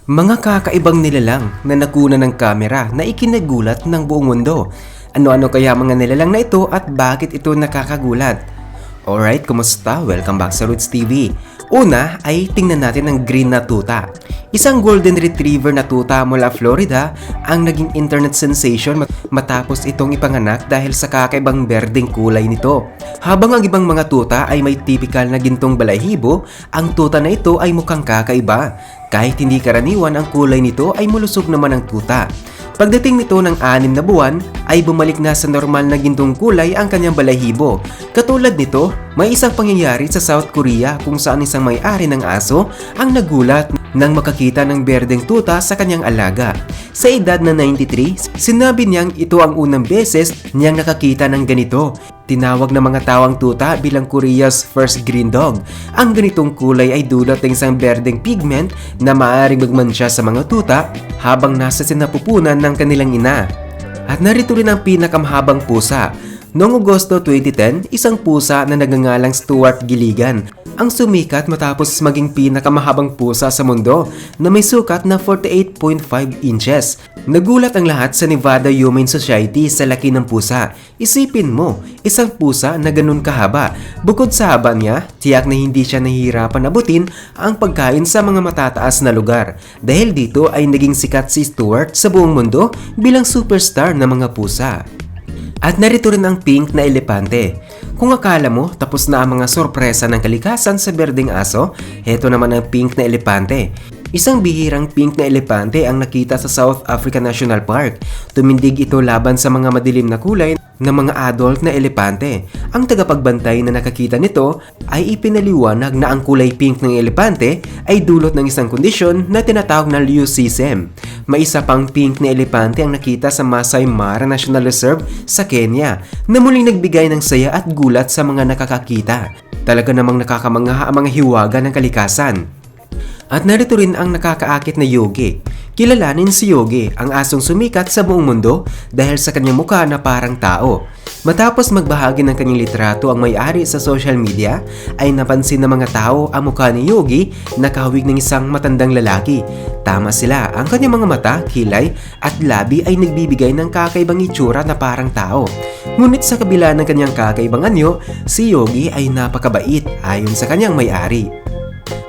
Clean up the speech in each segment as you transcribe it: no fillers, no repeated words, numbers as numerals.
Mga kakaibang nilalang na nakuna ng kamera na ikinagulat ng buong mundo. Ano-ano kaya mga nilalang na ito at bakit ito nakakagulat? Alright, kumusta? Welcome back sa Roots TV. Una ay tingnan natin ang green na tuta. Isang golden retriever na tuta mula Florida ang naging internet sensation matapos itong ipanganak dahil sa kakaibang berdeng kulay nito. Habang ang ibang mga tuta ay may typical na gintong balahibo, ang tuta na ito ay mukhang kakaiba. Kahit hindi karaniwan, ang kulay nito ay mulusog naman ang tuta. Pagdating nito ng 6 na buwan, ay bumalik na sa normal na gintong kulay ang kanyang balahibo. Katulad nito, may isang pangyayari sa South Korea kung saan isang may-ari ng aso ang nagulat nang makakita ng berdeng tuta sa kanyang alaga. Sa edad na 93, sinabi niyang ito ang unang beses niyang nakakita ng ganito. Tinawag ng mga tawang tuta bilang Korea's first green dog. Ang ganitong kulay ay dulot ng isang berdeng pigment na maaaring magmansya sa mga tuta habang nasa sinapupunan ng kanilang ina. At narito rin ang pinakamahabang pusa. Noong Agosto 2010, isang pusa na nagngangalang Stuart Gilligan ang sumikat matapos maging pinakamahabang pusa sa mundo na may sukat na 48.5 inches. Nagulat ang lahat sa Nevada Humane Society sa laki ng pusa. Isipin mo, isang pusa na ganun kahaba. Bukod sa haba niya, tiyak na hindi siya nahihirapan abutin ang pagkain sa mga matataas na lugar. Dahil dito ay naging sikat si Stuart sa buong mundo bilang superstar ng mga pusa. At narito rin ang pink na elepante. Kung akala mo tapos na ang mga sorpresa ng kalikasan sa berdeng aso, heto naman ang pink na elepante. Isang bihirang pink na elepante ang nakita sa South Africa National Park. Tumindig ito laban sa mga madilim na kulay ng mga adult na elepante. Ang tagapagbantay na nakakita nito ay ipinaliwanag na ang kulay pink ng elepante ay dulot ng isang kondisyon na tinatawag na leucism. May isa pang pink na elepante ang nakita sa Masai Mara National Reserve sa Kenya na muling nagbigay ng saya at gulat sa mga nakakakita. Talaga namang nakakamangha ang mga hiwaga ng kalikasan. At narito rin ang nakakaakit na Yogi. Kilalanin si Yogi, ang asong sumikat sa buong mundo dahil sa kanyang mukha na parang tao. Matapos magbahagi ng kanyang litrato ang may-ari sa social media, ay napansin ng mga tao ang mukha ni Yogi na kahawig ng isang matandang lalaki. Tama sila, ang kanyang mga mata, kilay at labi ay nagbibigay ng kakaibang itsura na parang tao. Ngunit sa kabila ng kanyang kakaibang anyo, si Yogi ay napakabait ayon sa kanyang may-ari.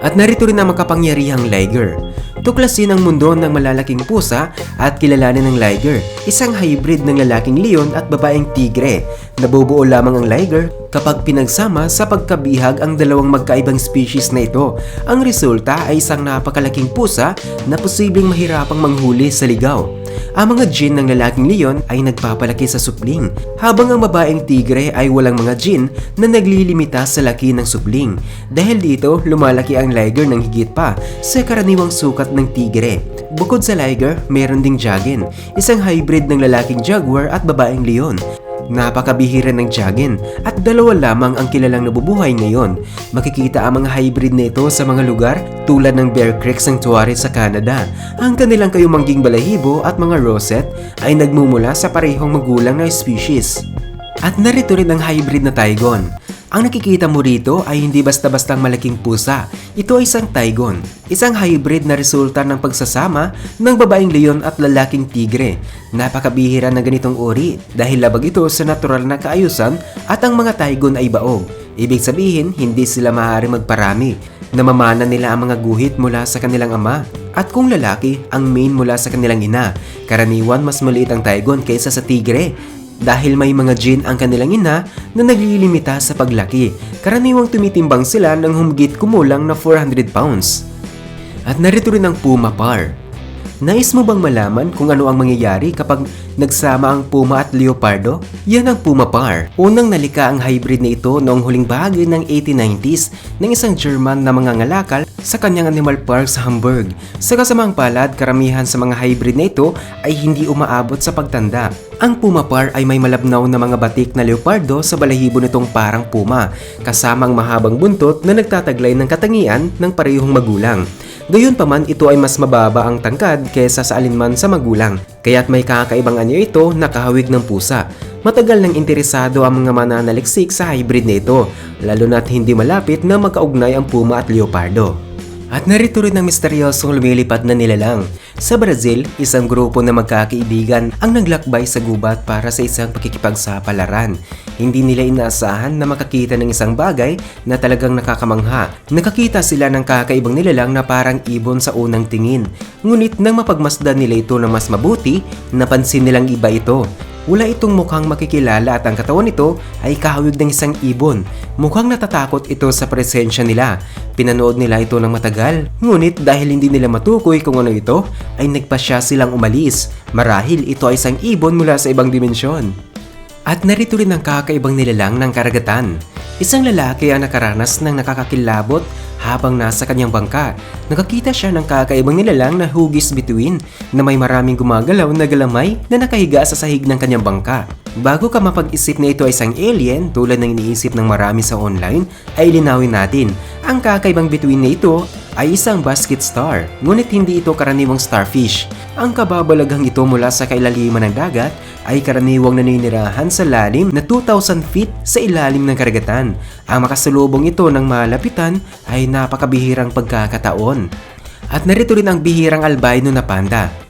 At narito rin ang makapangyarihang liger. Tuklasin ang mundo ng malalaking pusa at kilalanin ng liger, isang hybrid ng lalaking leon at babaeng tigre. Nabubuo lamang ang liger kapag pinagsama sa pagkabihag ang dalawang magkaibang species na ito. Ang resulta ay isang napakalaking pusa na posibleng mahirapang manghuli sa ligaw. Ang mga gene ng lalaking leon ay nagpapalaki sa supling, habang ang babaeng tigre ay walang mga gene na naglilimita sa laki ng supling. Dahil dito, lumalaki ang liger ng higit pa sa karaniwang sukat ng tigre. Bukod sa liger, meron ding jaguar, isang hybrid ng lalaking jaguar at babaeng leon. Napakabihira ng jaguar at dalawa lamang ang kilalang nabubuhay ngayon. Makikita ang mga hybrid na ito sa mga lugar tulad ng Bear Creek Sanctuary sa Canada. Ang kanilang kayumangging balahibo at mga rosette ay nagmumula sa parehong magulang na species. At narito rin ang hybrid na Tigon. Ang nakikita mo rito ay hindi basta-bastang malaking pusa. Ito ay isang Tigon, isang hybrid na resulta ng pagsasama ng babaeng leon at lalaking tigre. Napakabihira ng ganitong uri dahil labag ito sa natural na kaayusan at ang mga Tigon ay baog. Ibig sabihin, hindi sila maaari magparami. Namamana nila ang mga guhit mula sa kanilang ama. At kung lalaki, ang mane mula sa kanilang ina. Karaniwan mas maliit ang Tigon kaysa sa tigre. Dahil may mga gene ang kanilang ina na naglilimita sa paglaki. Karaniwang tumitimbang sila ng humigit kumulang na 400 pounds. At narito rin ang Puma Par. Nais mo bang malaman kung ano ang mangyayari kapag nagsama ang puma at leopardo? Yan ang Puma Par. Unang nalika ang hybrid na ito noong huling bahagi ng 1890s ng isang German na mangangalakal sa kanyang animal park sa Hamburg. Sa kasamang palad, karamihan sa mga hybrid na ito ay hindi umaabot sa pagtanda. Ang Puma Par ay may malabnaw na mga batik na leopardo sa balahibo nitong parang puma, kasamang mahabang buntot na nagtataglay ng katangian ng parehong magulang. Gayunpaman, ito ay mas mababa ang tangkad kaysa sa alinman sa magulang, kaya't may kakaibang anyo ito na kahawig ng pusa. Matagal nang interesado ang mga mananaliksik sa hybrid na ito, lalo na't hindi malapit na magkaugnay ang puma at leopardo. At narito rin ang misteryosong lumilipad na nilalang. Sa Brazil, isang grupo na magkakaibigan ang naglakbay sa gubat para sa isang pakikipagsapalaran. Hindi nila inaasahan na makakita ng isang bagay na talagang nakakamangha. Nakakita sila ng kakaibang nilalang na parang ibon sa unang tingin. Ngunit nang mapagmasdan nila ito na mas mabuti, napansin nilang iba ito. Wala itong mukhang makikilala at ang katawan nito ay kahawig ng isang ibon. Mukhang natatakot ito sa presensya nila. Pinanood nila ito ng matagal. Ngunit dahil hindi nila matukoy kung ano ito, ay nagpasya silang umalis. Marahil ito ay isang ibon mula sa ibang dimensyon. At narito rin ang kakaibang nilalang ng karagatan. Isang lalaki ang nakaranas ng nakakakilabot habang nasa kanyang bangka. Nakakita siya ng kakaibang nilalang na hugis bituin na may maraming gumagalaw na galamay na nakahiga sa sahig ng kanyang bangka. Bago ka mapag-isip na ito ay isang alien tulad ng iniisip ng marami sa online, ay linawin natin. Ang kakaibang bituin na ito ay isang basket star, ngunit hindi ito karaniwang starfish. Ang kababalaghang ito mula sa kailaliman ng dagat ay karaniwang naninirahan sa lalim na 2,000 feet sa ilalim ng karagatan. Ang makasalubong ito ng malapitan ay napakabihirang pagkakataon. At narito rin ang bihirang albino na panda.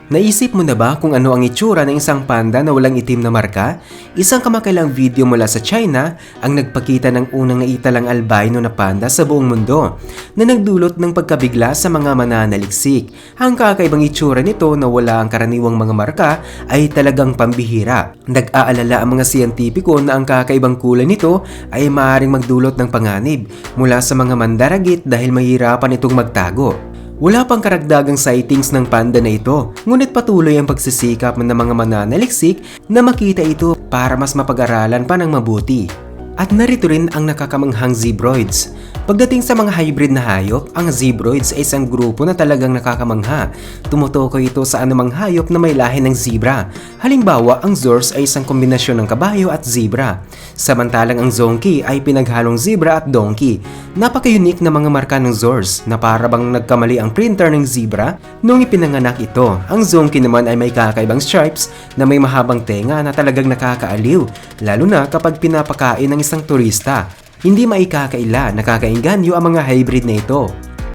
Naisip mo na ba kung ano ang itsura ng isang panda na walang itim na marka? Isang kamakailang video mula sa China ang nagpakita ng unang naitalang albino na panda sa buong mundo na nagdulot ng pagkabigla sa mga mananaliksik. Ang kakaibang itsura nito na wala ang karaniwang mga marka ay talagang pambihira. Nag-aalala ang mga siyentipiko na ang kakaibang kulay nito ay maaaring magdulot ng panganib mula sa mga mandaragit dahil mahirapan itong magtago. Wala pang karagdagang sightings ng panda na ito, ngunit patuloy ang pagsisikap ng mga mananaliksik na makita ito para mas mapag-aralan pa ng mabuti. At narito rin ang nakakamanghang zebroids. Pagdating sa mga hybrid na hayop, ang zebroids ay isang grupo na talagang nakakamangha. Tumutukoy ito sa anumang hayop na may lahi ng zebra. Halimbawa, ang zorse ay isang kombinasyon ng kabayo at zebra. Samantalang ang zonkey ay pinaghalong zebra at donkey. Napaka-unique na mga marka ng zorse na para bang nagkamali ang printer ng zebra noong ipinanganak ito. Ang zonkey naman ay may kakaibang stripes na may mahabang tenga na talagang nakakaaliw, lalo na kapag pinapakain ng isang turista. Hindi maikakaila, nakakainganyo ang mga hybrid na ito.